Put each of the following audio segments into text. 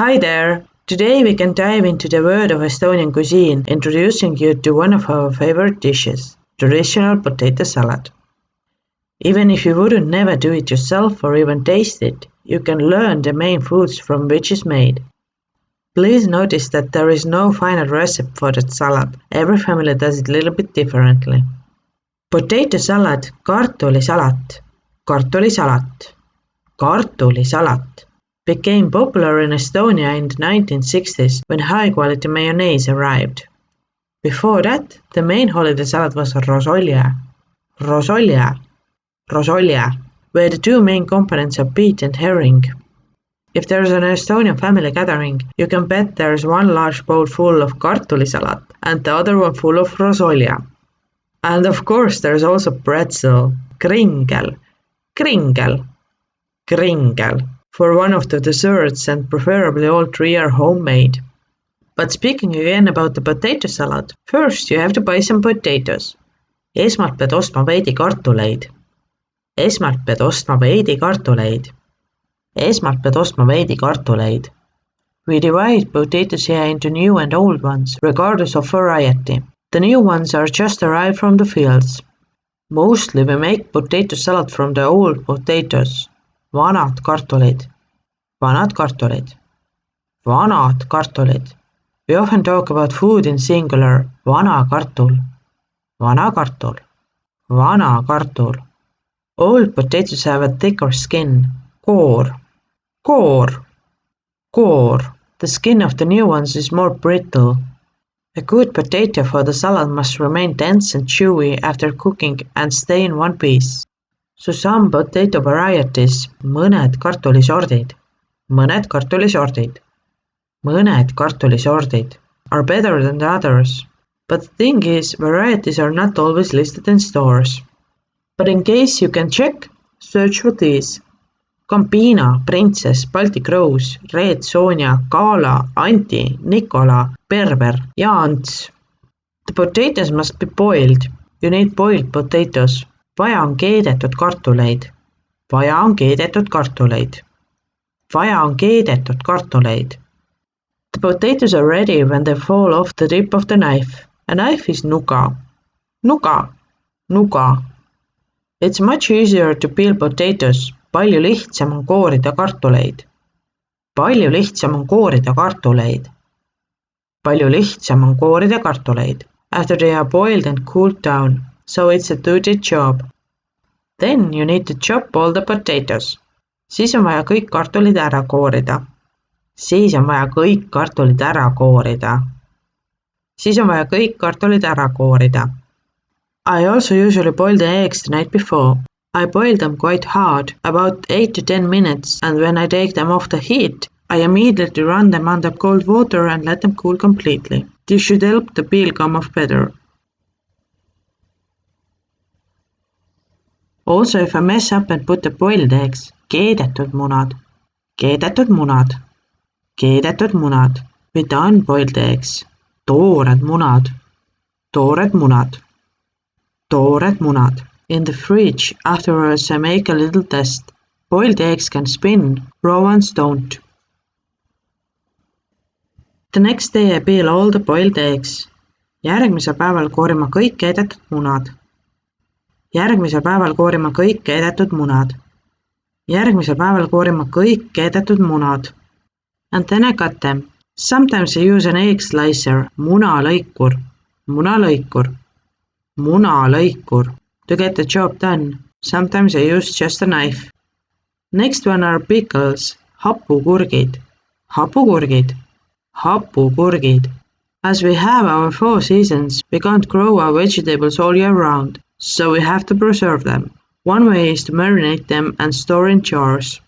Hi there! Today we can dive into the world of Estonian cuisine, introducing you to one of our favorite dishes, traditional potato salad. Even if you wouldn't never do it yourself or even taste it, you can learn the main foods from which it's made. Please notice that there is no final recipe for that salad. Every family does it a little bit differently. Potato salad, kartulisalat, kartulisalat, kartulisalat became popular in Estonia in the 1960s when high-quality mayonnaise arrived. Before that, the main holiday salad was rosolja, where the two main components are beet and herring. If there's an Estonian family gathering, you can bet there's one large bowl full of kartulisalat and the other one full of rosolja. And of course there's also pretzel, kringel, for one of the desserts, and preferably all three are homemade. But speaking again about the potato salad, first you have to buy some potatoes. Esmalt pead ostma veidi kartuleid. We divide potatoes here into new and old ones, regardless of variety. The new ones are just arrived from the fields. Mostly we make potato salad from the old potatoes. Vanad kartulid. We often talk about food in singular. Vana kartul. Old potatoes have a thicker skin. Core. The skin of the new ones is more brittle. A good potato for the salad must remain dense and chewy after cooking and stay in one piece. So some potato varieties, mõned kartulisordid, are better than the others. But the thing is, varieties are not always listed in stores. But in case you can check, search for these. Campina, Princess, Baltic Rose, Red Sonja, Gala, Anti, Nicola, Berber ja Ants. The potatoes must be boiled. You need boiled potatoes. Vaja on keedetud kartuleid. The potatoes are ready when they fall off the tip of the knife. A knife is nuga. It's much easier to peel potatoes. Palju lihtsam on koorida kartuleid. After they are boiled and cooled down, so it's a 2-day job. Then you need to chop all the potatoes. Siis on vaja kõik kartulid ära koorida. I also usually boil the eggs the night before. I boil them quite hard, about 8 to 10 minutes, and when I take them off the heat, I immediately run them under cold water and let them cool completely. This should help the peel come off better. Also, if I mess up and put the boiled eggs, keedetud munad, mitte unboiled eggs, toored munad. In the fridge, afterwards I make a little test. Boiled eggs can spin, raw ones don't. The next day I peel all the boiled eggs. Järgmisel päeval koorima kõik keedetud munad. And then I cut them. Sometimes I use an egg slicer, munalõikur, to get the job done. Sometimes I use just a knife. Next one are pickles, hapukurgid. As we have our 4 seasons, we can't grow our vegetables all year round, so we have to preserve them. One way is to marinate them and store in jars.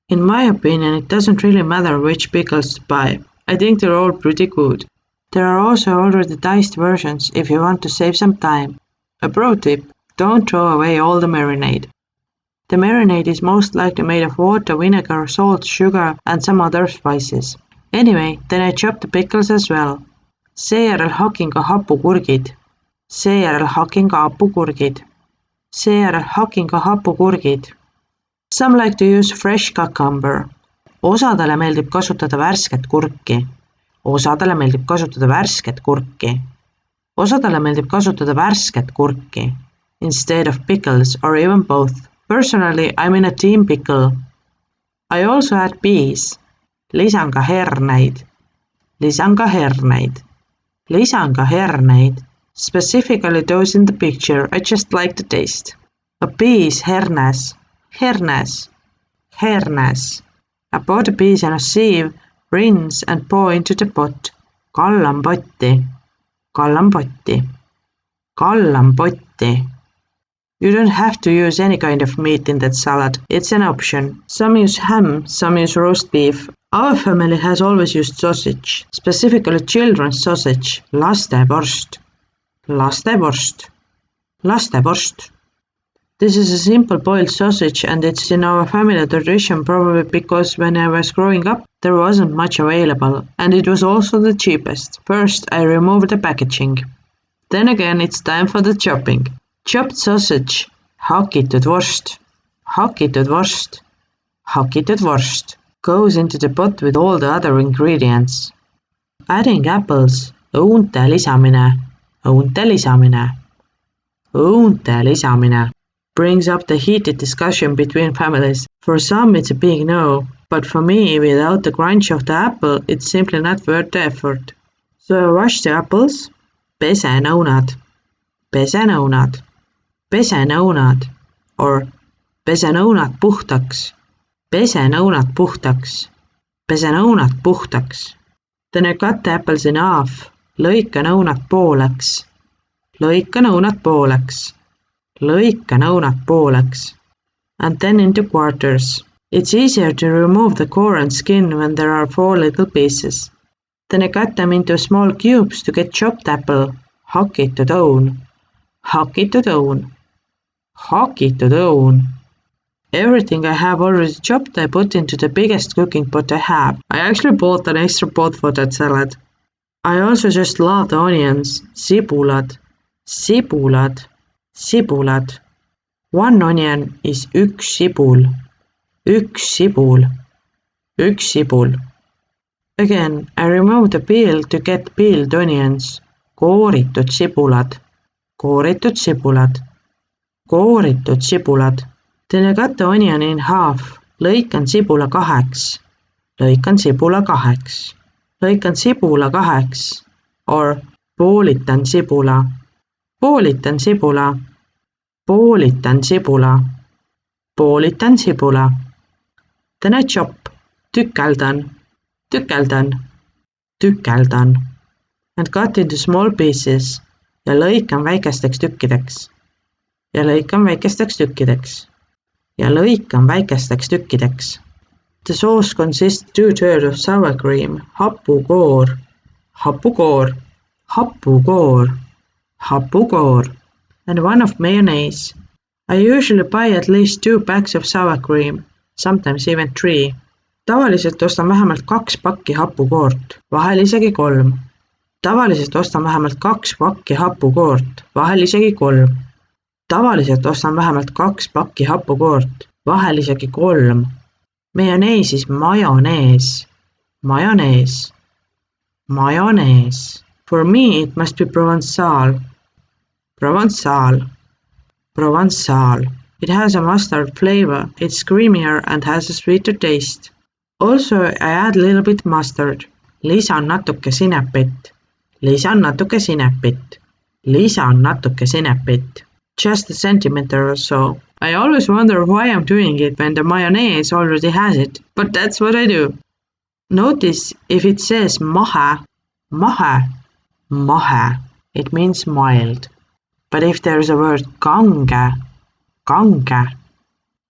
In my opinion, it doesn't really matter which pickles to buy. I think they're all pretty good. There are also already diced versions if you want to save some time. A pro tip, don't throw away all the marinade. The marinade is most likely made of water, vinegar, salt, sugar and some other spices. Anyway, then I chop the pickles as well. Seejärel hakin ka hapukурgid. Some like to use fresh cucumber. Osadele meeldib kasutada värsket kurki. Osadele meeldib kasutada värsket kurki. Osadele meeldib kasutada värsket kurki. Instead of pickles or even both. Personally, I'm in a team pickle. I also add peas. Lisan ka herneid. Lisan ka herneid. Lisan ka herneid. Specifically those in the picture, I just like the taste. A pea is hernes. Hernes. Hernes. I pour the peas in a sieve, rinse and pour into the pot. Kallan potti. Kallan potti. Kallan potti. You don't have to use any kind of meat in that salad. It's an option. Some use ham, some use roast beef. Our family has always used sausage, specifically children's sausage. Lastevorst. Lastevorst. Lastevorst. This is a simple boiled sausage and it's in our family tradition probably because when I was growing up there wasn't much available and it was also the cheapest. First I remove the packaging. Then again it's time for the chopping. Chopped sausage. Hakitud vorst. Hakitud vorst. Hakitud vorst. Goes into the pot with all the other ingredients. Adding apples. Õunte lisamine. Õunte lisamine. Õunte lisamine. Brings up the heated discussion between families. For some it's a big no, but for me, without the crunch of the apple, it's simply not worth the effort. So I wash the apples. Pesen õunad. Pesen õunad. Pesen õunad. Or pesen õunad puhtaks. Pesen õunad puhtaks. Pesen õunad puhtaks. Then I cut the apples in half. Lõikan õunad pooleks. Lõikan õunad pooleks. Lõikan õunad pooleks. And then into quarters. It's easier to remove the core and skin when there are 4 little pieces. Then I cut them into small cubes to get chopped apple. Hakitud õun. Hakitud õun. Hakitud õun. Everything I have already chopped I put into the biggest cooking pot I have. I actually bought an extra pot for that salad. I also just love the onions. Sibulad. Sibulad. Sibulad. 1 onion is üks sibul. Üks sibul. Üks sibul. Again, I remove the peel to get peeled onions. Kooritud sibulad. Kooritud sibulad. Kooritud sibulad. Then I cut the onion in half. Lõikan sibula kaheks. Lõikan sibula kaheks. Lõikan sibula kaheks. Or poolitan sibula. Poolitan sibula. Poolitan sibula. Poolitan sibula. Then I chop. Tükeldan. Tükeldan. Tükeldan. And cut into small pieces. Ja lõikan väikesteks tükkideks. Ja lõikan väikesteks tükkideks. Ja lõikan väikesteks tükkideks. The sauce consists 2/3 of sour cream, hapukoor. Hapukoor. Hapukoor. Hapukoor. And 1 of mayonnaise. I usually buy at least 2 packs of sour cream, sometimes even 3. Tavaliselt ostan vähemalt 2 pakki hapukoort, vahel isegi 3. Tavaliselt ostan vähemalt 2 pakki hapukoort, vahel isegi 3. Tavaliselt ostan vähemalt 2 pakki hapukoort, vahel isegi 3. Mayonnaise is mayonees. Mayonees. Mayonees. For me it must be Provençal. Provençal. Provençal. It has a mustard flavor, it's creamier and has a sweeter taste. Also I add a little bit mustard. Lisan natuke sinepit. Lisan natuke sinepit. Lisan natuke sinepit. Just a centimeter or so. I always wonder why I'm doing it when the mayonnaise already has it, but that's what I do. Notice if it says mahe, mahe, mahe, it means mild. But if there's a word kange, kange,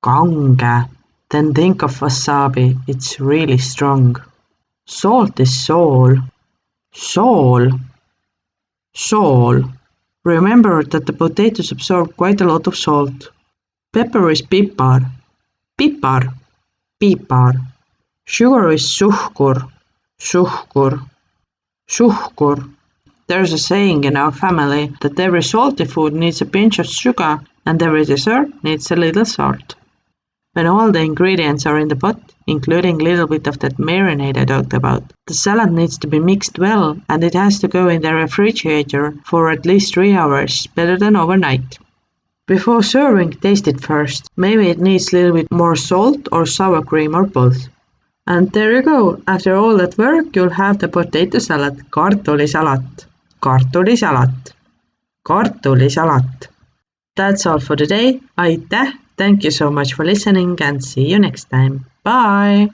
kange, then think of wasabi, it's really strong. Salt is sool. Sool. Sool. Remember that the potatoes absorb quite a lot of salt. Pepper is pipar. Pipar. Pipar. Sugar is suhkur. Suhkur. Suhkur. There's a saying in our family that every salty food needs a pinch of sugar and every dessert needs a little salt. When all the ingredients are in the pot, including a little bit of that marinade I talked about, the salad needs to be mixed well and it has to go in the refrigerator for at least 3 hours, better than overnight. Before serving, taste it first. Maybe it needs a little bit more salt or sour cream or both. And there you go. After all that work, you'll have the potato salad, kartulisalat. Kartulisalat. Kartulisalat. That's all for today. Aitäh! Thank you so much for listening and see you next time. Bye!